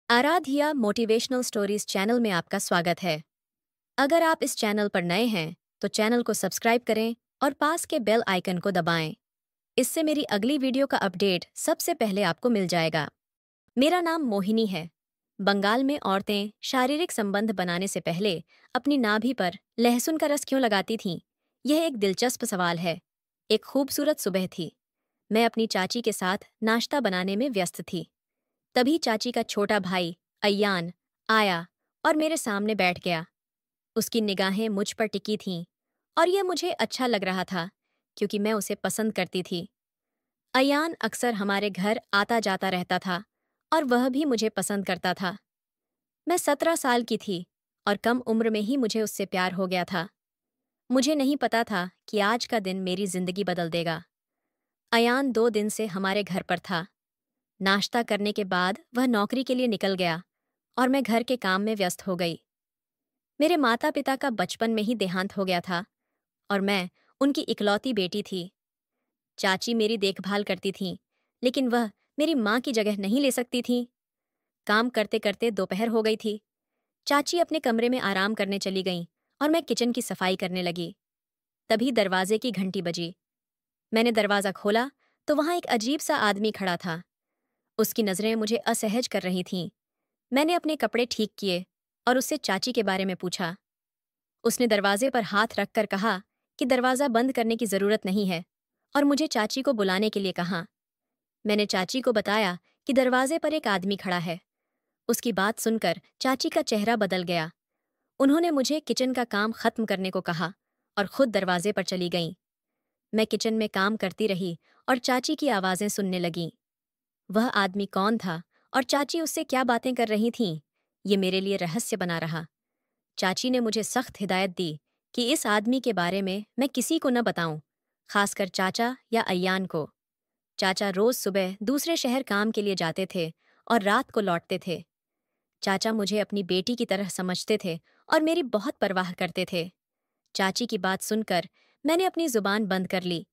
Aaradhya motivational stories channel में आपका स्वागत है। अगर आप इस चैनल पर नए हैं तो चैनल को सब्सक्राइब करें और पास के बेल आइकन को दबाएं। इससे मेरी अगली वीडियो का अपडेट सबसे पहले आपको मिल जाएगा। मेरा नाम मोहिनी है। बंगाल में औरतें शारीरिक संबंध बनाने से पहले अपनी नाभि पर लहसुन का रस क्यों लगाती थीं? यह एक दिलचस्प सवाल है। एक खूबसूरत सुबह थी। मैं अपनी चाची के साथ नाश्ता बनाने में व्यस्त थी। तभी चाची का छोटा भाई अय्यान आया और मेरे सामने बैठ गया। उसकी निगाहें मुझ पर टिकी थीं और यह मुझे अच्छा लग रहा था क्योंकि मैं उसे पसंद करती थी। अय्यान अक्सर हमारे घर आता जाता रहता था और वह भी मुझे पसंद करता था। मैं 17 साल की थी और कम उम्र में ही मुझे उससे प्यार हो गया था। मुझे नहीं पता था कि आज का दिन मेरी जिंदगी बदल देगा। अयान 2 दिन से हमारे घर पर था। नाश्ता करने के बाद वह नौकरी के लिए निकल गया और मैं घर के काम में व्यस्त हो गई। मेरे माता पिता का बचपन में ही देहांत हो गया था और मैं उनकी इकलौती बेटी थी। चाची मेरी देखभाल करती थीं, लेकिन वह मेरी माँ की जगह नहीं ले सकती थीं। काम करते करते दोपहर हो गई थी। चाची अपने कमरे में आराम करने चली गईं और मैं किचन की सफाई करने लगी। तभी दरवाजे की घंटी बजी। मैंने दरवाज़ा खोला तो वहाँ एक अजीब सा आदमी खड़ा था। उसकी नज़रें मुझे असहज कर रही थीं। मैंने अपने कपड़े ठीक किए और उससे चाची के बारे में पूछा। उसने दरवाजे पर हाथ रखकर कहा कि दरवाज़ा बंद करने की ज़रूरत नहीं है और मुझे चाची को बुलाने के लिए कहा। मैंने चाची को बताया कि दरवाजे पर एक आदमी खड़ा है। उसकी बात सुनकर चाची का चेहरा बदल गया। उन्होंने मुझे किचन का काम खत्म करने को कहा और खुद दरवाजे पर चली गईं। मैं किचन में काम करती रही और चाची की आवाज़ें सुनने लगीं। वह आदमी कौन था और चाची उससे क्या बातें कर रही थीं, ये मेरे लिए रहस्य बना रहा। चाची ने मुझे सख्त हिदायत दी कि इस आदमी के बारे में मैं किसी को न बताऊं, खासकर चाचा या अय्यान को। चाचा रोज सुबह दूसरे शहर काम के लिए जाते थे और रात को लौटते थे। चाचा मुझे अपनी बेटी की तरह समझते थे और मेरी बहुत परवाह करते थे। चाची की बात सुनकर मैंने अपनी जुबान बंद कर ली,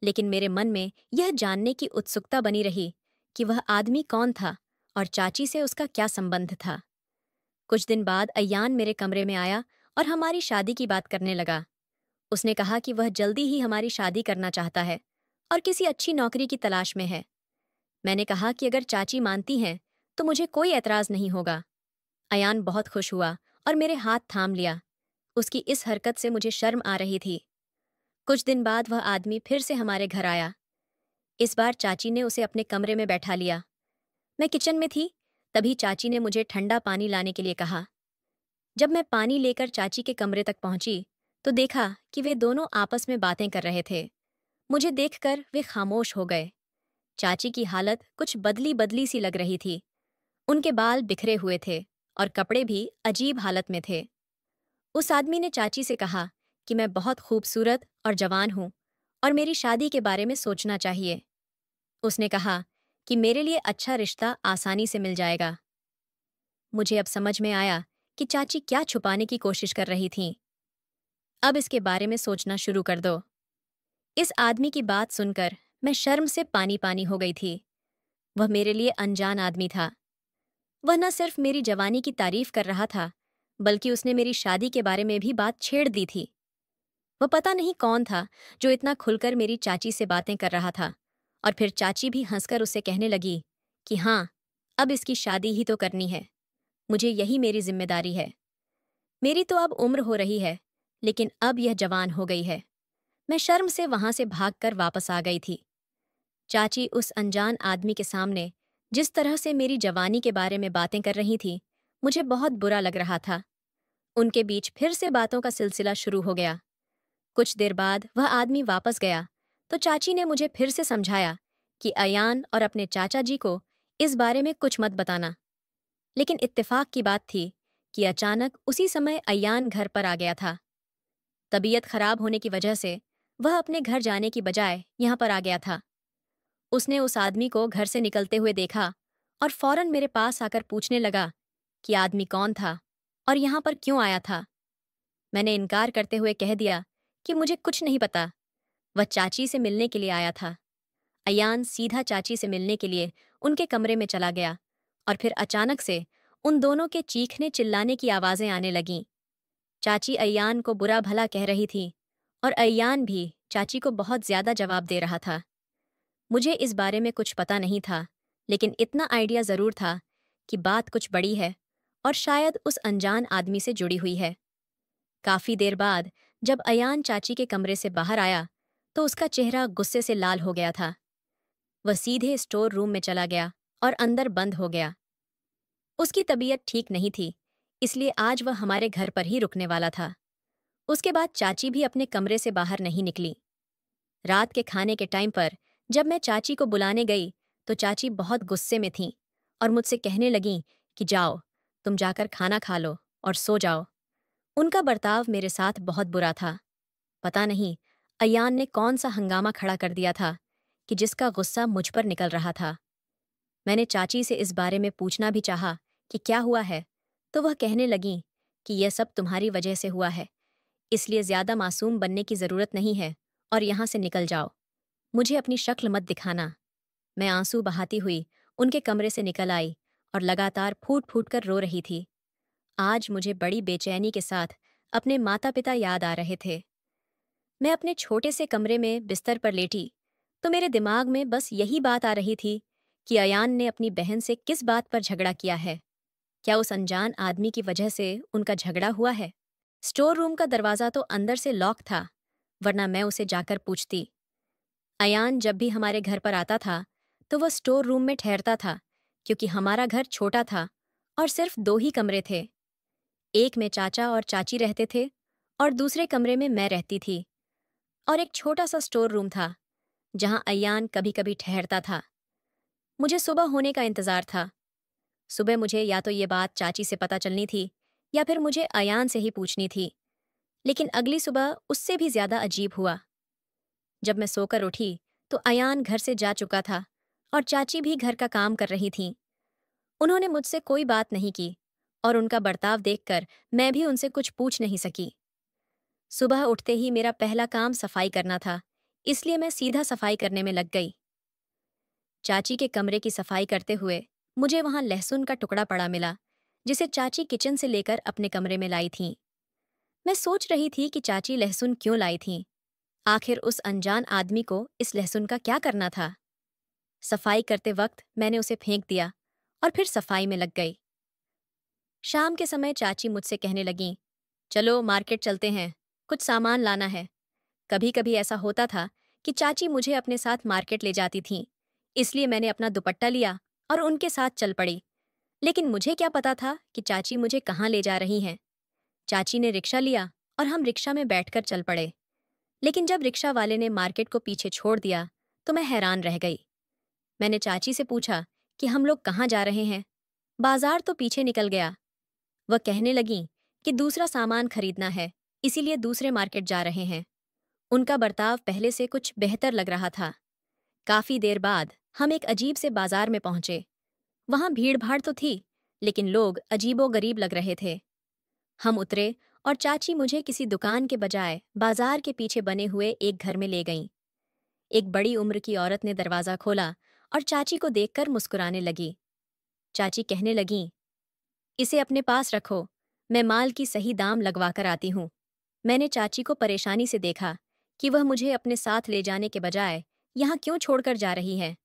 लेकिन मेरे मन में यह जानने की उत्सुकता बनी रही कि वह आदमी कौन था और चाची से उसका क्या संबंध था। कुछ दिन बाद अय्यान मेरे कमरे में आया और हमारी शादी की बात करने लगा। उसने कहा कि वह जल्दी ही हमारी शादी करना चाहता है और किसी अच्छी नौकरी की तलाश में है। मैंने कहा कि अगर चाची मानती हैं तो मुझे कोई एतराज़ नहीं होगा। अयान बहुत खुश हुआ और मेरे हाथ थाम लिया। उसकी इस हरकत से मुझे शर्म आ रही थी। कुछ दिन बाद वह आदमी फिर से हमारे घर आया। इस बार चाची ने उसे अपने कमरे में बैठा लिया। मैं किचन में थी, तभी चाची ने मुझे ठंडा पानी लाने के लिए कहा। जब मैं पानी लेकर चाची के कमरे तक पहुंची तो देखा कि वे दोनों आपस में बातें कर रहे थे। मुझे देखकर वे खामोश हो गए। चाची की हालत कुछ बदली बदली सी लग रही थी। उनके बाल बिखरे हुए थे और कपड़े भी अजीब हालत में थे। उस आदमी ने चाची से कहा कि मैं बहुत खूबसूरत और जवान हूं और मेरी शादी के बारे में सोचना चाहिए। उसने कहा कि मेरे लिए अच्छा रिश्ता आसानी से मिल जाएगा। मुझे अब समझ में आया कि चाची क्या छुपाने की कोशिश कर रही थीं। अब इसके बारे में सोचना शुरू कर दो। इस आदमी की बात सुनकर मैं शर्म से पानी पानी हो गई थी। वह मेरे लिए अनजान आदमी था। वह न सिर्फ मेरी जवानी की तारीफ कर रहा था, बल्कि उसने मेरी शादी के बारे में भी बात छेड़ दी थी। वह पता नहीं कौन था जो इतना खुलकर मेरी चाची से बातें कर रहा था। और फिर चाची भी हंसकर उससे कहने लगी कि हाँ, अब इसकी शादी ही तो करनी है। मुझे यही मेरी जिम्मेदारी है। मेरी तो अब उम्र हो रही है, लेकिन अब यह जवान हो गई है। मैं शर्म से वहां से भागकर वापस आ गई थी। चाची उस अनजान आदमी के सामने जिस तरह से मेरी जवानी के बारे में बातें कर रही थी, मुझे बहुत बुरा लग रहा था। उनके बीच फिर से बातों का सिलसिला शुरू हो गया। कुछ देर बाद वह आदमी वापस गया तो चाची ने मुझे फिर से समझाया कि अयान और अपने चाचा जी को इस बारे में कुछ मत बताना। लेकिन इत्तेफाक की बात थी कि अचानक उसी समय अयान घर पर आ गया था। तबीयत खराब होने की वजह से वह अपने घर जाने की बजाय यहाँ पर आ गया था। उसने उस आदमी को घर से निकलते हुए देखा और फौरन मेरे पास आकर पूछने लगा कि आदमी कौन था और यहाँ पर क्यों आया था। मैंने इनकार करते हुए कह दिया कि मुझे कुछ नहीं पता। वह चाची से मिलने के लिए आया था। अयान सीधा चाची से मिलने के लिए उनके कमरे में चला गया और फिर अचानक से उन दोनों के चीखने चिल्लाने की आवाज़ें आने लगीं। चाची अय्यान को बुरा भला कह रही थी और अय्यान भी चाची को बहुत ज़्यादा जवाब दे रहा था। मुझे इस बारे में कुछ पता नहीं था, लेकिन इतना आइडिया ज़रूर था कि बात कुछ बड़ी है और शायद उस अनजान आदमी से जुड़ी हुई है। काफ़ी देर बाद जब अयान चाची के कमरे से बाहर आया तो उसका चेहरा गुस्से से लाल हो गया था। वह सीधे स्टोर रूम में चला गया और अंदर बंद हो गया। उसकी तबीयत ठीक नहीं थी, इसलिए आज वह हमारे घर पर ही रुकने वाला था। उसके बाद चाची भी अपने कमरे से बाहर नहीं निकली। रात के खाने के टाइम पर जब मैं चाची को बुलाने गई तो चाची बहुत गुस्से में थीं और मुझसे कहने लगीं कि जाओ, तुम जाकर खाना खा लो और सो जाओ। उनका बर्ताव मेरे साथ बहुत बुरा था। पता नहीं अयान ने कौन सा हंगामा खड़ा कर दिया था कि जिसका गुस्सा मुझ पर निकल रहा था। मैंने चाची से इस बारे में पूछना भी चाहा कि क्या हुआ है, तो वह कहने लगीं कि यह सब तुम्हारी वजह से हुआ है, इसलिए ज़्यादा मासूम बनने की ज़रूरत नहीं है और यहाँ से निकल जाओ। मुझे अपनी शक्ल मत दिखाना। मैं आंसू बहाती हुई उनके कमरे से निकल आई और लगातार फूट फूट कर रो रही थी। आज मुझे बड़ी बेचैनी के साथ अपने माता पिता याद आ रहे थे। मैं अपने छोटे से कमरे में बिस्तर पर लेटी तो मेरे दिमाग में बस यही बात आ रही थी कि अयान ने अपनी बहन से किस बात पर झगड़ा किया है। क्या उस अनजान आदमी की वजह से उनका झगड़ा हुआ है? स्टोर रूम का दरवाज़ा तो अंदर से लॉक था, वरना मैं उसे जाकर पूछती। अयान जब भी हमारे घर पर आता था तो वह स्टोर रूम में ठहरता था, क्योंकि हमारा घर छोटा था और सिर्फ 2 ही कमरे थे। एक में चाचा और चाची रहते थे और दूसरे कमरे में मैं रहती थी, और एक छोटा सा स्टोर रूम था जहां अय्यान कभी कभी ठहरता था। मुझे सुबह होने का इंतजार था। सुबह मुझे या तो ये बात चाची से पता चलनी थी या फिर मुझे अयान से ही पूछनी थी, लेकिन अगली सुबह उससे भी ज्यादा अजीब हुआ। जब मैं सोकर उठी तो अयान घर से जा चुका था और चाची भी घर का काम कर रही थीं। उन्होंने मुझसे कोई बात नहीं की और उनका बर्ताव देखकर मैं भी उनसे कुछ पूछ नहीं सकी। सुबह उठते ही मेरा पहला काम सफाई करना था, इसलिए मैं सीधा सफाई करने में लग गई। चाची के कमरे की सफाई करते हुए मुझे वहां लहसुन का टुकड़ा पड़ा मिला, जिसे चाची किचन से लेकर अपने कमरे में लाई थीं। मैं सोच रही थी कि चाची लहसुन क्यों लाई थीं। आखिर उस अनजान आदमी को इस लहसुन का क्या करना था? सफाई करते वक्त मैंने उसे फेंक दिया और फिर सफाई में लग गई। शाम के समय चाची मुझसे कहने लगीं, चलो मार्केट चलते हैं, कुछ सामान लाना है। कभी कभी ऐसा होता था कि चाची मुझे अपने साथ मार्केट ले जाती थीं, इसलिए मैंने अपना दुपट्टा लिया और उनके साथ चल पड़ी। लेकिन मुझे क्या पता था कि चाची मुझे कहाँ ले जा रही हैं। चाची ने रिक्शा लिया और हम रिक्शा में बैठकर चल पड़े। लेकिन जब रिक्शा वाले ने मार्केट को पीछे छोड़ दिया तो मैं हैरान रह गई। मैंने चाची से पूछा कि हम लोग कहाँ जा रहे हैं। बाजार तो पीछे निकल गया। वह कहने लगीं कि दूसरा सामान खरीदना है, इसीलिए दूसरे मार्केट जा रहे हैं। उनका बर्ताव पहले से कुछ बेहतर लग रहा था। काफी देर बाद हम एक अजीब से बाजार में पहुंचे। वहां भीड़ भाड़ तो थी, लेकिन लोग अजीबोगरीब लग रहे थे। हम उतरे और चाची मुझे किसी दुकान के बजाय बाजार के पीछे बने हुए एक घर में ले गईं। एक बड़ी उम्र की औरत ने दरवाजा खोला और चाची को देखकर मुस्कुराने लगी। चाची कहने लगीं, इसे अपने पास रखो, मैं माल की सही दाम लगवा कर आती हूँ। मैंने चाची को परेशानी से देखा कि वह मुझे अपने साथ ले जाने के बजाय यहाँ क्यों छोड़कर जा रही है।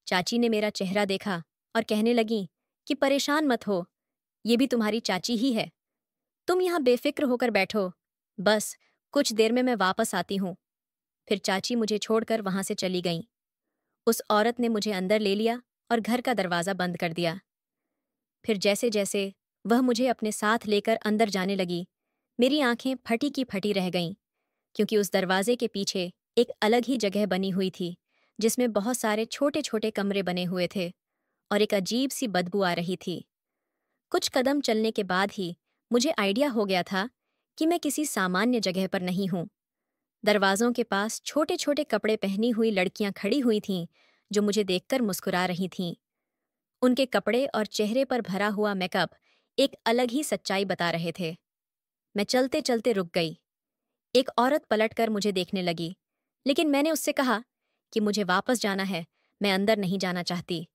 चाची ने मेरा चेहरा देखा और कहने लगी कि परेशान मत हो, ये भी तुम्हारी चाची ही है। तुम यहाँ बेफिक्र होकर बैठो, बस कुछ देर में मैं वापस आती हूँ। फिर चाची मुझे छोड़कर वहां से चली गईं। उस औरत ने मुझे अंदर ले लिया और घर का दरवाज़ा बंद कर दिया। फिर जैसे जैसे वह मुझे अपने साथ लेकर अंदर जाने लगी, मेरी आंखें फटी की फटी रह गईं, क्योंकि उस दरवाजे के पीछे एक अलग ही जगह बनी हुई थी, जिसमें बहुत सारे छोटे छोटे कमरे बने हुए थे और एक अजीब सी बदबू आ रही थी। कुछ कदम चलने के बाद ही मुझे आइडिया हो गया था कि मैं किसी सामान्य जगह पर नहीं हूँ। दरवाजों के पास छोटे छोटे कपड़े पहनी हुई लड़कियां खड़ी हुई थीं, जो मुझे देखकर मुस्कुरा रही थीं। उनके कपड़े और चेहरे पर भरा हुआ मेकअप एक अलग ही सच्चाई बता रहे थे। मैं चलते चलते रुक गई। एक औरत पलटकर मुझे देखने लगी, लेकिन मैंने उससे कहा कि मुझे वापस जाना है, मैं अंदर नहीं जाना चाहती।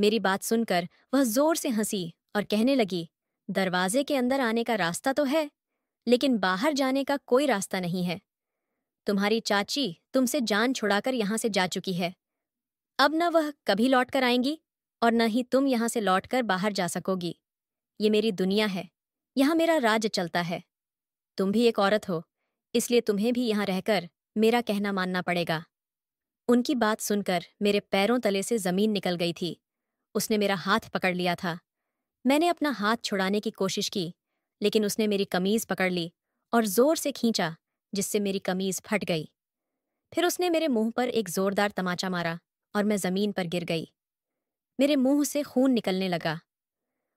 मेरी बात सुनकर वह जोर से हंसी और कहने लगी, दरवाजे के अंदर आने का रास्ता तो है, लेकिन बाहर जाने का कोई रास्ता नहीं है। तुम्हारी चाची तुमसे जान छुड़ाकर यहां से जा चुकी है। अब न वह कभी लौट कर आएंगी और न ही तुम यहां से लौटकर बाहर जा सकोगी। ये मेरी दुनिया है, यहां मेरा राज चलता है। तुम भी एक औरत हो, इसलिए तुम्हें भी यहां रहकर मेरा कहना मानना पड़ेगा। उनकी बात सुनकर मेरे पैरों तले से जमीन निकल गई थी। उसने मेरा हाथ पकड़ लिया था। मैंने अपना हाथ छुड़ाने की कोशिश की, लेकिन उसने मेरी कमीज पकड़ ली और जोर से खींचा, जिससे मेरी कमीज फट गई। फिर उसने मेरे मुंह पर एक जोरदार तमाचा मारा और मैं जमीन पर गिर गई। मेरे मुंह से खून निकलने लगा।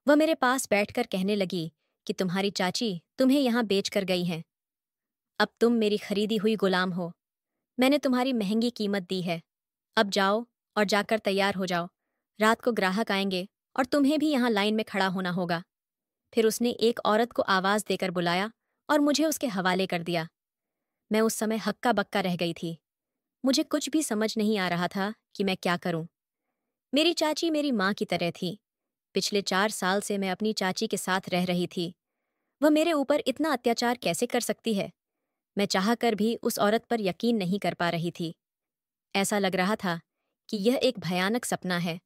वह मेरे पास बैठकर कहने लगी कि तुम्हारी चाची तुम्हें यहां बेच कर गई हैं। अब तुम मेरी खरीदी हुई गुलाम हो। मैंने तुम्हारी महंगी कीमत दी है। अब जाओ और जाकर तैयार हो जाओ। रात को ग्राहक आएंगे और तुम्हें भी यहां लाइन में खड़ा होना होगा। फिर उसने एक औरत को आवाज देकर बुलाया और मुझे उसके हवाले कर दिया। मैं उस समय हक्का बक्का रह गई थी। मुझे कुछ भी समझ नहीं आ रहा था कि मैं क्या करूं। मेरी चाची मेरी माँ की तरह थी। पिछले 4 साल से मैं अपनी चाची के साथ रह रही थी। वह मेरे ऊपर इतना अत्याचार कैसे कर सकती है? मैं चाहकर भी उस औरत पर यकीन नहीं कर पा रही थी। ऐसा लग रहा था कि यह एक भयानक सपना है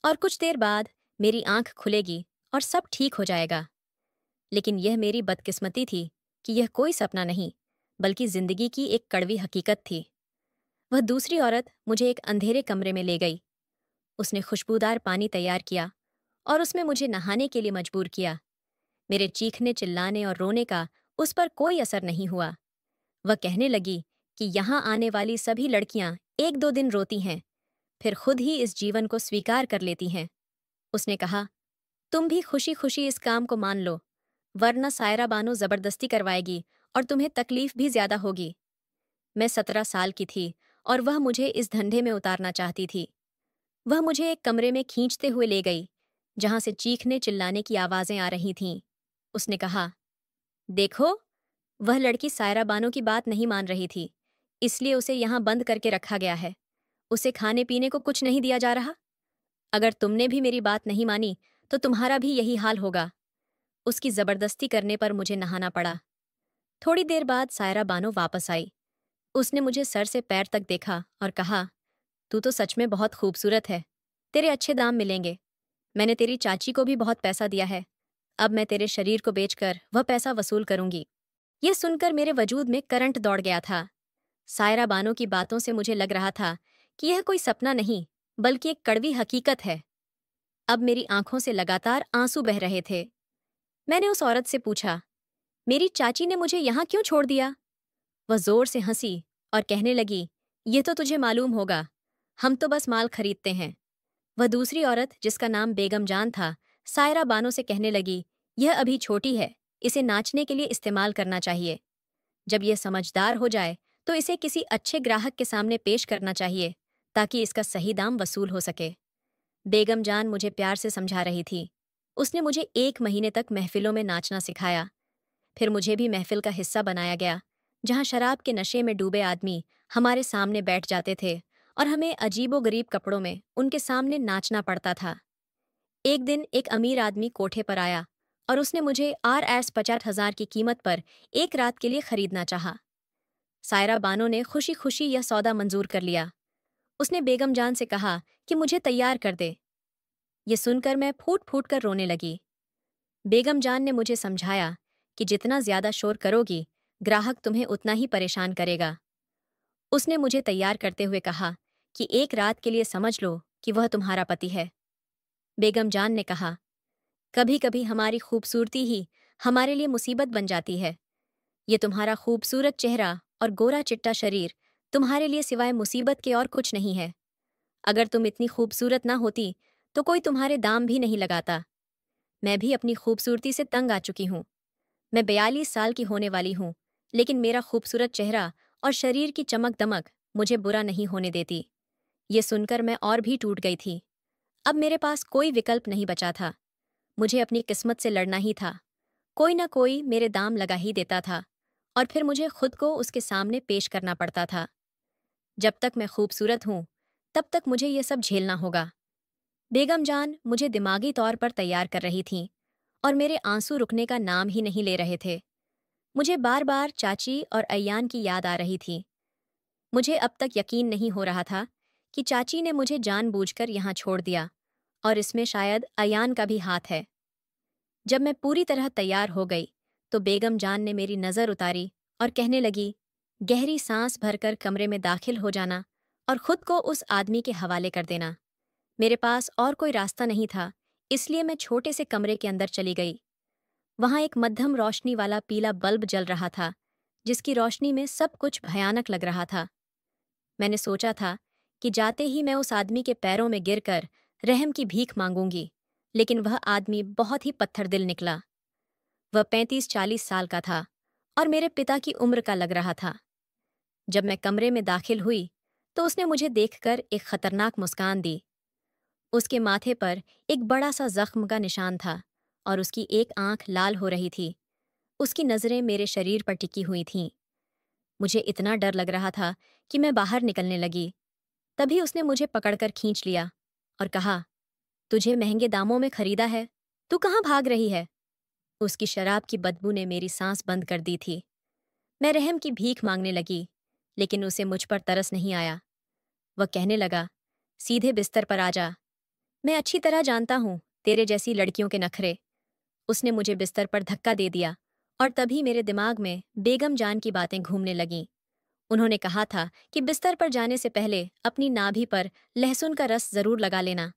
और कुछ देर बाद मेरी आंख खुलेगी और सब ठीक हो जाएगा। लेकिन यह मेरी बदकिस्मती थी कि यह कोई सपना नहीं, बल्कि जिंदगी की एक कड़वी हकीकत थी। वह दूसरी औरत मुझे एक अंधेरे कमरे में ले गई। उसने खुशबूदार पानी तैयार किया और उसमें मुझे नहाने के लिए मजबूर किया। मेरे चीखने, चिल्लाने और रोने का उस पर कोई असर नहीं हुआ। वह कहने लगी कि यहाँ आने वाली सभी लड़कियां 1-2 दिन रोती हैं, फिर खुद ही इस जीवन को स्वीकार कर लेती हैं। उसने कहा, तुम भी खुशी खुशी इस काम को मान लो, वरना सायरा बानो जबरदस्ती करवाएगी और तुम्हें तकलीफ भी ज्यादा होगी। मैं 17 साल की थी और वह मुझे इस धंधे में उतारना चाहती थी। वह मुझे एक कमरे में खींचते हुए ले गई, जहां से चीखने चिल्लाने की आवाजें आ रही थीं। उसने कहा, देखो, वह लड़की सायरा बानो की बात नहीं मान रही थी, इसलिए उसे यहां बंद करके रखा गया है। उसे खाने पीने को कुछ नहीं दिया जा रहा। अगर तुमने भी मेरी बात नहीं मानी तो तुम्हारा भी यही हाल होगा। उसकी जबरदस्ती करने पर मुझे नहाना पड़ा। थोड़ी देर बाद सायरा बानो वापस आई। उसने मुझे सर से पैर तक देखा और कहा, तू तो सच में बहुत खूबसूरत है। तेरे अच्छे दाम मिलेंगे। मैंने तेरी चाची को भी बहुत पैसा दिया है। अब मैं तेरे शरीर को बेचकर वह पैसा वसूल करूंगी। यह सुनकर मेरे वजूद में करंट दौड़ गया था। सायरा बानो की बातों से मुझे लग रहा था कि यह कोई सपना नहीं, बल्कि एक कड़वी हकीकत है। अब मेरी आंखों से लगातार आंसू बह रहे थे। मैंने उस औरत से पूछा, मेरी चाची ने मुझे यहां क्यों छोड़ दिया? वह जोर से हंसी और कहने लगी, ये तो तुझे मालूम होगा, हम तो बस माल खरीदते हैं। वह दूसरी औरत, जिसका नाम बेगम जान था, सायरा बानो से कहने लगी, यह अभी छोटी है, इसे नाचने के लिए इस्तेमाल करना चाहिए। जब यह समझदार हो जाए तो इसे किसी अच्छे ग्राहक के सामने पेश करना चाहिए, ताकि इसका सही दाम वसूल हो सके। बेगम जान मुझे प्यार से समझा रही थी। उसने मुझे 1 महीने तक महफिलों में नाचना सिखाया। फिर मुझे भी महफिल का हिस्सा बनाया गया, जहां शराब के नशे में डूबे आदमी हमारे सामने बैठ जाते थे और हमें अजीबोगरीब कपड़ों में उनके सामने नाचना पड़ता था। एक दिन एक अमीर आदमी कोठे पर आया और उसने मुझे RS 50,000 की कीमत पर एक रात के लिए खरीदना चाहा। सायरा बानो ने खुशी खुशी यह सौदा मंजूर कर लिया। उसने बेगम जान से कहा कि मुझे तैयार कर दे। ये सुनकर मैं फूट फूट कर रोने लगी। बेगम जान ने मुझे समझाया कि जितना ज्यादा शोर करोगी, ग्राहक तुम्हें उतना ही परेशान करेगा। उसने मुझे तैयार करते हुए कहा कि एक रात के लिए समझ लो कि वह तुम्हारा पति है। बेगम जान ने कहा, कभी कभी हमारी खूबसूरती ही हमारे लिए मुसीबत बन जाती है। ये तुम्हारा खूबसूरत चेहरा और गोरा चिट्टा शरीर तुम्हारे लिए सिवाय मुसीबत के और कुछ नहीं है। अगर तुम इतनी खूबसूरत ना होती तो कोई तुम्हारे दाम भी नहीं लगाता। मैं भी अपनी खूबसूरती से तंग आ चुकी हूँ। मैं 42 साल की होने वाली हूँ, लेकिन मेरा खूबसूरत चेहरा और शरीर की चमक दमक मुझे बुरा नहीं होने देती। ये सुनकर मैं और भी टूट गई थी। अब मेरे पास कोई विकल्प नहीं बचा था। मुझे अपनी किस्मत से लड़ना ही था। कोई ना कोई मेरे दाम लगा ही देता था और फिर मुझे खुद को उसके सामने पेश करना पड़ता था। जब तक मैं खूबसूरत हूं, तब तक मुझे ये सब झेलना होगा। बेगम जान मुझे दिमागी तौर पर तैयार कर रही थीं और मेरे आंसू रुकने का नाम ही नहीं ले रहे थे। मुझे बार बार चाची और अय्यान की याद आ रही थी। मुझे अब तक यकीन नहीं हो रहा था कि चाची ने मुझे जानबूझकर यहाँ छोड़ दिया और इसमें शायद अयान का भी हाथ है। जब मैं पूरी तरह तैयार हो गई तो बेगम जान ने मेरी नज़र उतारी और कहने लगी, गहरी सांस भरकर कमरे में दाखिल हो जाना और खुद को उस आदमी के हवाले कर देना। मेरे पास और कोई रास्ता नहीं था, इसलिए मैं छोटे से कमरे के अंदर चली गई। वहां एक मध्यम रोशनी वाला पीला बल्ब जल रहा था, जिसकी रोशनी में सब कुछ भयानक लग रहा था। मैंने सोचा था कि जाते ही मैं उस आदमी के पैरों में गिरकर रहम की भीख मांगूंगी, लेकिन वह आदमी बहुत ही पत्थर दिल निकला। वह 35-40 साल का था और मेरे पिता की उम्र का लग रहा था। जब मैं कमरे में दाखिल हुई तो उसने मुझे देखकर एक खतरनाक मुस्कान दी। उसके माथे पर एक बड़ा सा जख्म का निशान था और उसकी एक आंख लाल हो रही थी। उसकी नज़रें मेरे शरीर पर टिकी हुई थीं। मुझे इतना डर लग रहा था कि मैं बाहर निकलने लगी। तभी उसने मुझे पकड़कर खींच लिया और कहा, तुझे महंगे दामों में खरीदा है, तू कहाँ भाग रही है? उसकी शराब की बदबू ने मेरी सांस बंद कर दी थी। मैं रहम की भीख मांगने लगी, लेकिन उसे मुझ पर तरस नहीं आया। वह कहने लगा, सीधे बिस्तर पर आ जा। मैं अच्छी तरह जानता हूँ तेरे जैसी लड़कियों के नखरे। उसने मुझे बिस्तर पर धक्का दे दिया और तभी मेरे दिमाग में बेगम जान की बातें घूमने लगीं। उन्होंने कहा था कि बिस्तर पर जाने से पहले अपनी नाभि पर लहसुन का रस जरूर लगा लेना।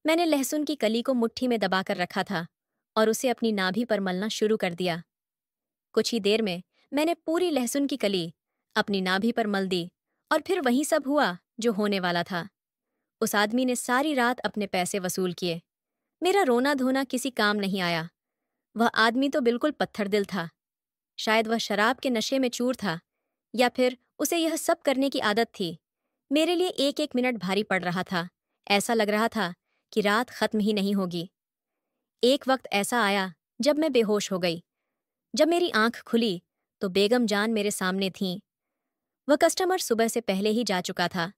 मैंने लहसुन की कली को मुट्ठी में दबाकर रखा था और उसे अपनी नाभि पर मलना शुरू कर दिया। कुछ ही देर में मैंने पूरी लहसुन की कली अपनी नाभि पर मल दी और फिर वही सब हुआ जो होने वाला था। उस आदमी ने सारी रात अपने पैसे वसूल किए। मेरा रोना धोना किसी काम नहीं आया। वह आदमी तो बिल्कुल पत्थर दिल था। शायद वह शराब के नशे में चूर था या फिर उसे यह सब करने की आदत थी। मेरे लिए एक एक मिनट भारी पड़ रहा था। ऐसा लग रहा था कि रात खत्म ही नहीं होगी। एक वक्त ऐसा आया जब मैं बेहोश हो गई। जब मेरी आंख खुली तो बेगम जान मेरे सामने थीं। वह कस्टमर सुबह से पहले ही जा चुका था।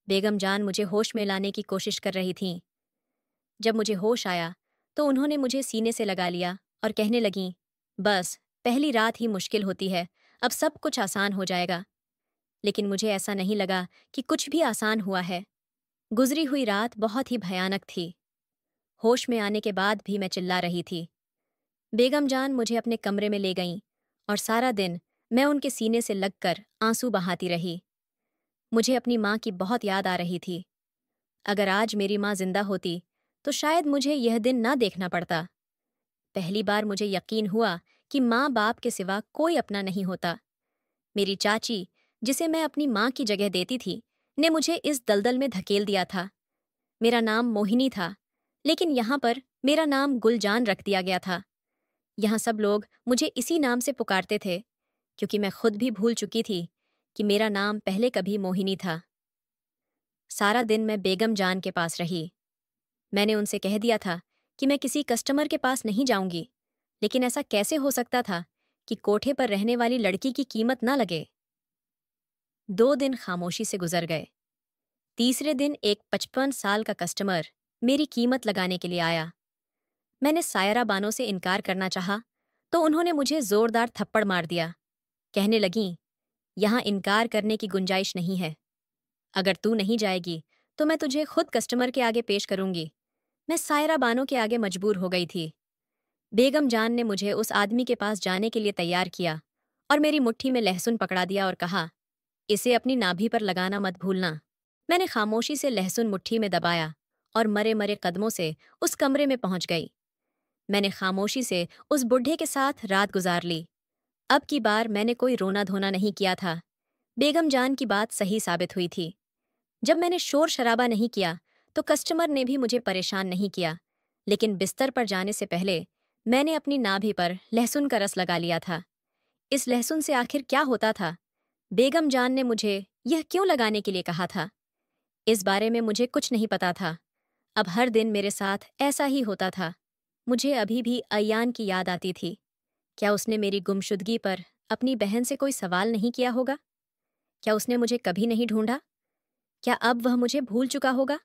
बेगम जान मुझे होश में लाने की कोशिश कर रही थीं। जब मुझे होश आया तो उन्होंने मुझे सीने से लगा लिया और कहने लगीं, बस पहली रात ही मुश्किल होती है, अब सब कुछ आसान हो जाएगा। लेकिन मुझे ऐसा नहीं लगा कि कुछ भी आसान हुआ है। गुजरी हुई रात बहुत ही भयानक थी। होश में आने के बाद भी मैं चिल्ला रही थी। बेगम जान मुझे अपने कमरे में ले गईं और सारा दिन मैं उनके सीने से लगकर आंसू बहाती रही। मुझे अपनी माँ की बहुत याद आ रही थी। अगर आज मेरी माँ जिंदा होती तो शायद मुझे यह दिन ना देखना पड़ता। पहली बार मुझे यकीन हुआ कि माँ बाप के सिवा कोई अपना नहीं होता। मेरी चाची, जिसे मैं अपनी माँ की जगह देती थी, ने मुझे इस दलदल में धकेल दिया था। मेरा नाम मोहिनी था, लेकिन यहाँ पर मेरा नाम गुलजान रख दिया गया था। यहाँ सब लोग मुझे इसी नाम से पुकारते थे, क्योंकि मैं खुद भी भूल चुकी थी कि मेरा नाम पहले कभी मोहिनी था। सारा दिन मैं बेगम जान के पास रही। मैंने उनसे कह दिया था कि मैं किसी कस्टमर के पास नहीं जाऊंगी, लेकिन ऐसा कैसे हो सकता था कि कोठे पर रहने वाली लड़की की कीमत ना लगे। 2 दिन खामोशी से गुजर गए। तीसरे दिन एक 55 साल का कस्टमर मेरी कीमत लगाने के लिए आया। मैंने सायरा बानो से इनकार करना चाहा तो उन्होंने मुझे जोरदार थप्पड़ मार दिया। कहने लगीं, यहाँ इनकार करने की गुंजाइश नहीं है। अगर तू नहीं जाएगी तो मैं तुझे खुद कस्टमर के आगे पेश करूंगी। मैं सायरा बानो के आगे मजबूर हो गई थी। बेगम जान ने मुझे उस आदमी के पास जाने के लिए तैयार किया और मेरी मुट्ठी में लहसुन पकड़ा दिया और कहा, इसे अपनी नाभि पर लगाना मत भूलना। मैंने खामोशी से लहसुन मुट्ठी में दबाया और मरे मरे कदमों से उस कमरे में पहुंच गई। मैंने खामोशी से उस बुढ़े के साथ रात गुजार ली। अब की बार मैंने कोई रोना धोना नहीं किया था। बेगम जान की बात सही साबित हुई थी। जब मैंने शोर शराबा नहीं किया तो कस्टमर ने भी मुझे परेशान नहीं किया, लेकिन बिस्तर पर जाने से पहले मैंने अपनी नाभि पर लहसुन का रस लगा लिया था। इस लहसुन से आखिर क्या होता था? बेगम जान ने मुझे यह क्यों लगाने के लिए कहा था? इस बारे में मुझे कुछ नहीं पता था। अब हर दिन मेरे साथ ऐसा ही होता था। मुझे अभी भी अयान की याद आती थी। क्या उसने मेरी गुमशुदगी पर अपनी बहन से कोई सवाल नहीं किया होगा? क्या उसने मुझे कभी नहीं ढूंढा? क्या अब वह मुझे भूल चुका होगा?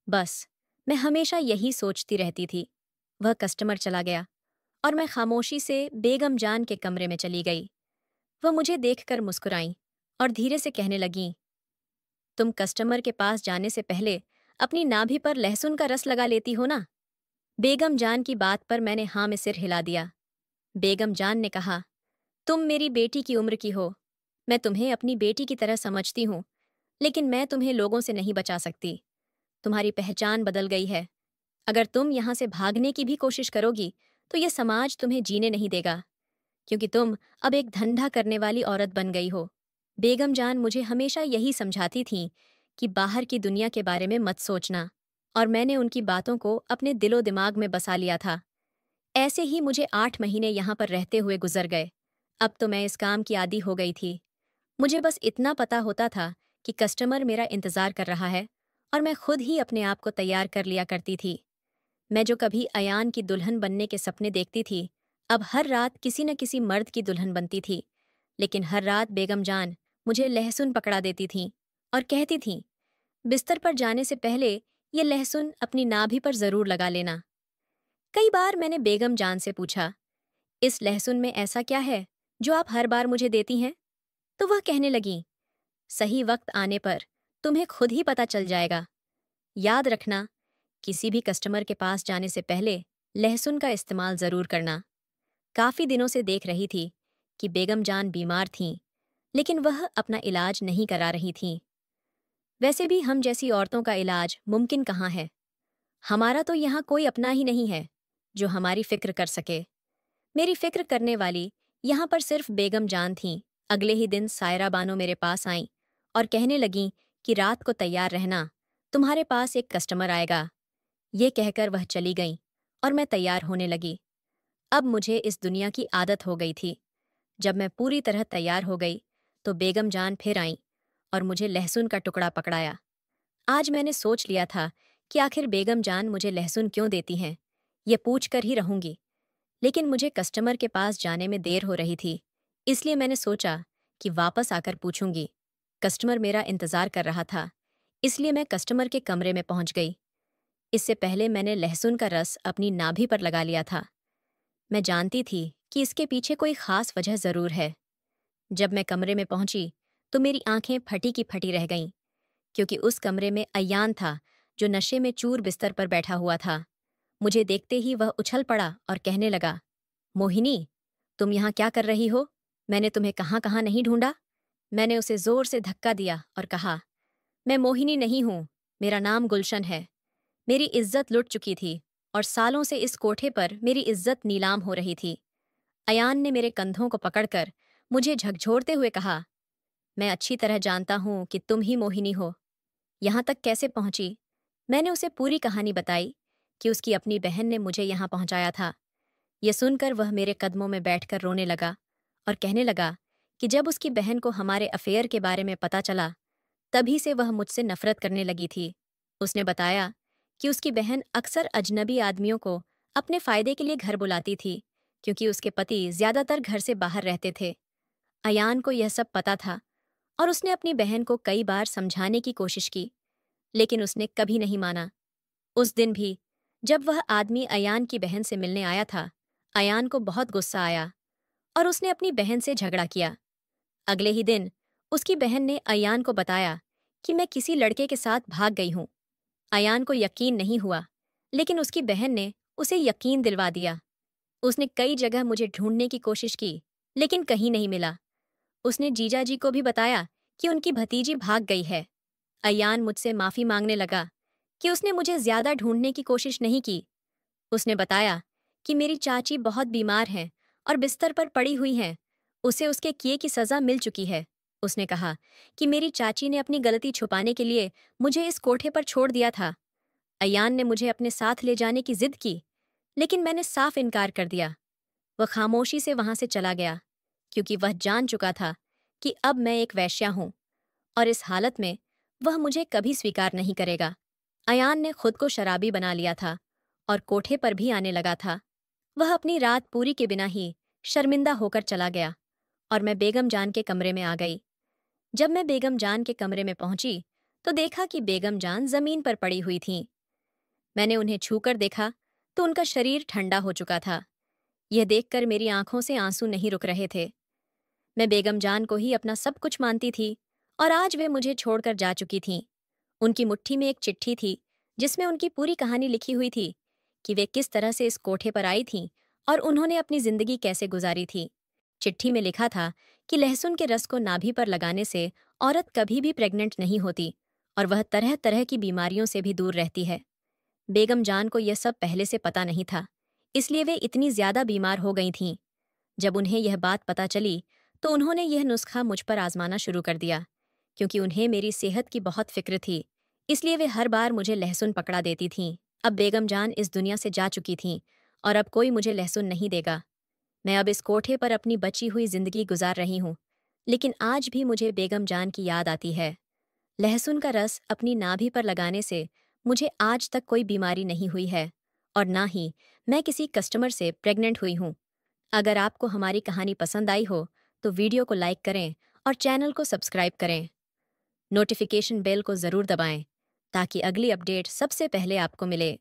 बस, मैं हमेशा यही सोचती रहती थी। वह कस्टमर चला गया और मैं खामोशी से बेगम जान के कमरे में चली गई। वह मुझे देखकर मुस्कुराईं और धीरे से कहने लगीं, तुम कस्टमर के पास जाने से पहले अपनी नाभि पर लहसुन का रस लगा लेती हो ना? बेगम जान की बात पर मैंने हाँ में सिर हिला दिया। बेगम जान ने कहा, तुम मेरी बेटी की उम्र की हो। मैं तुम्हें अपनी बेटी की तरह समझती हूँ, लेकिन मैं तुम्हें लोगों से नहीं बचा सकती। तुम्हारी पहचान बदल गई है। अगर तुम यहाँ से भागने की भी कोशिश करोगी, तो ये समाज तुम्हें जीने नहीं देगा, क्योंकि तुम अब एक धंधा करने वाली औरत बन गई हो। बेगम जान मुझे हमेशा यही समझाती थीं कि बाहर की दुनिया के बारे में मत सोचना, और मैंने उनकी बातों को अपने दिलो दिमाग में बसा लिया था। ऐसे ही मुझे 8 महीने यहाँ पर रहते हुए गुजर गए। अब तो मैं इस काम की आदी हो गई थी। मुझे बस इतना पता होता था कि कस्टमर मेरा इंतज़ार कर रहा है, और मैं खुद ही अपने आप को तैयार कर लिया करती थी। मैं जो कभी अयान की दुल्हन बनने के सपने देखती थी, अब हर रात किसी न किसी मर्द की दुल्हन बनती थी। लेकिन हर रात बेगम जान मुझे लहसुन पकड़ा देती थीं और कहती थीं, बिस्तर पर जाने से पहले ये लहसुन अपनी नाभि पर ज़रूर लगा लेना। कई बार मैंने बेगम जान से पूछा, इस लहसुन में ऐसा क्या है जो आप हर बार मुझे देती हैं? तो वह कहने लगीं, सही वक्त आने पर तुम्हें खुद ही पता चल जाएगा। याद रखना, किसी भी कस्टमर के पास जाने से पहले लहसुन का इस्तेमाल ज़रूर करना। काफ़ी दिनों से देख रही थी कि बेगम जान बीमार थीं, लेकिन वह अपना इलाज नहीं करा रही थीं। वैसे भी हम जैसी औरतों का इलाज मुमकिन कहाँ है? हमारा तो यहाँ कोई अपना ही नहीं है जो हमारी फिक्र कर सके। मेरी फिक्र करने वाली यहाँ पर सिर्फ बेगम जान थीं। अगले ही दिन सायरा बानो मेरे पास आईं और कहने लगीं कि रात को तैयार रहना, तुम्हारे पास एक कस्टमर आएगा। ये कहकर वह चली गईं और मैं तैयार होने लगी। अब मुझे इस दुनिया की आदत हो गई थी। जब मैं पूरी तरह तैयार हो गई, तो बेगम जान फिर आईं और मुझे लहसुन का टुकड़ा पकड़ाया। आज मैंने सोच लिया था कि आखिर बेगम जान मुझे लहसुन क्यों देती हैं, ये पूछ कर ही रहूंगी। लेकिन मुझे कस्टमर के पास जाने में देर हो रही थी, इसलिए मैंने सोचा कि वापस आकर पूछूंगी। कस्टमर मेरा इंतज़ार कर रहा था, इसलिए मैं कस्टमर के कमरे में पहुंच गई। इससे पहले मैंने लहसुन का रस अपनी नाभि पर लगा लिया था। मैं जानती थी कि इसके पीछे कोई खास वजह ज़रूर है। जब मैं कमरे में पहुंची, तो मेरी आंखें फटी की फटी रह गईं, क्योंकि उस कमरे में अयान था, जो नशे में चूर बिस्तर पर बैठा हुआ था। मुझे देखते ही वह उछल पड़ा और कहने लगा, मोहिनी, तुम यहाँ क्या कर रही हो? मैंने तुम्हें कहाँ कहाँ नहीं ढूंढा। मैंने उसे जोर से धक्का दिया और कहा, मैं मोहिनी नहीं हूँ, मेरा नाम गुलशन है। मेरी इज्जत लुट चुकी थी और सालों से इस कोठे पर मेरी इज्जत नीलाम हो रही थी। अयान ने मेरे कंधों को पकड़कर मुझे झकझोरते हुए कहा, मैं अच्छी तरह जानता हूँ कि तुम ही मोहिनी हो। यहाँ तक कैसे पहुंची? मैंने उसे पूरी कहानी बताई कि उसकी अपनी बहन ने मुझे यहाँ पहुंचाया था। ये सुनकर वह मेरे कदमों में बैठकर रोने लगा और कहने लगा कि जब उसकी बहन को हमारे अफेयर के बारे में पता चला, तभी से वह मुझसे नफरत करने लगी थी। उसने बताया कि उसकी बहन अक्सर अजनबी आदमियों को अपने फायदे के लिए घर बुलाती थी, क्योंकि उसके पति ज्यादातर घर से बाहर रहते थे। अयान को यह सब पता था और उसने अपनी बहन को कई बार समझाने की कोशिश की, लेकिन उसने कभी नहीं माना। उस दिन भी जब वह आदमी अयान की बहन से मिलने आया था, अयान को बहुत गुस्सा आया और उसने अपनी बहन से झगड़ा किया। अगले ही दिन उसकी बहन ने अयान को बताया कि मैं किसी लड़के के साथ भाग गई हूँ। अयान को यकीन नहीं हुआ, लेकिन उसकी बहन ने उसे यकीन दिलवा दिया। उसने कई जगह मुझे ढूंढने की कोशिश की, लेकिन कहीं नहीं मिला। उसने जीजाजी को भी बताया कि उनकी भतीजी भाग गई है। अयान मुझसे माफी मांगने लगा कि उसने मुझे ज्यादा ढूंढने की कोशिश नहीं की। उसने बताया कि मेरी चाची बहुत बीमार हैं और बिस्तर पर पड़ी हुई हैं। उसे उसके किए की सजा मिल चुकी है। उसने कहा कि मेरी चाची ने अपनी गलती छुपाने के लिए मुझे इस कोठे पर छोड़ दिया था। अयान ने मुझे अपने साथ ले जाने की जिद की, लेकिन मैंने साफ इनकार कर दिया। वह खामोशी से वहां से चला गया, क्योंकि वह जान चुका था कि अब मैं एक वेश्या हूं और इस हालत में वह मुझे कभी स्वीकार नहीं करेगा। अयान ने खुद को शराबी बना लिया था और कोठे पर भी आने लगा था। वह अपनी रात पूरी के बिना ही शर्मिंदा होकर चला गया और मैं बेगम जान के कमरे में आ गई। जब मैं बेगम जान के कमरे में पहुंची, तो देखा कि बेगम जान जमीन पर पड़ी हुई थीं। मैंने उन्हें छूकर देखा तो उनका शरीर ठंडा हो चुका था। यह देखकर मेरी आंखों से आंसू नहीं रुक रहे थे। मैं बेगम जान को ही अपना सब कुछ मानती थी और आज वे मुझे छोड़कर जा चुकी थीं। उनकी मुट्ठी में एक चिट्ठी थी जिसमें उनकी पूरी कहानी लिखी हुई थी कि वे किस तरह से इस कोठे पर आई थीं और उन्होंने अपनी जिंदगी कैसे गुजारी थी। चिट्ठी में लिखा था कि लहसुन के रस को नाभि पर लगाने से औरत कभी भी प्रेग्नेंट नहीं होती और वह तरह तरह की बीमारियों से भी दूर रहती है। बेगम जान को यह सब पहले से पता नहीं था, इसलिए वे इतनी ज्यादा बीमार हो गई थीं। जब उन्हें यह बात पता चली तो उन्होंने यह नुस्खा मुझ पर आजमाना शुरू कर दिया। क्योंकि उन्हें मेरी सेहत की बहुत फिक्र थी, इसलिए वे हर बार मुझे लहसुन पकड़ा देती थीं। अब बेगम जान इस दुनिया से जा चुकी थीं और अब कोई मुझे लहसुन नहीं देगा। मैं अब इस कोठे पर अपनी बची हुई जिंदगी गुजार रही हूँ, लेकिन आज भी मुझे बेगम जान की याद आती है। लहसुन का रस अपनी नाभि पर लगाने से मुझे आज तक कोई बीमारी नहीं हुई है और ना ही मैं किसी कस्टमर से प्रेग्नेंट हुई हूँ। अगर आपको हमारी कहानी पसंद आई हो तो वीडियो को लाइक करें और चैनल को सब्सक्राइब करें। नोटिफिकेशन बेल को ज़रूर दबाएं ताकि अगली अपडेट सबसे पहले आपको मिले।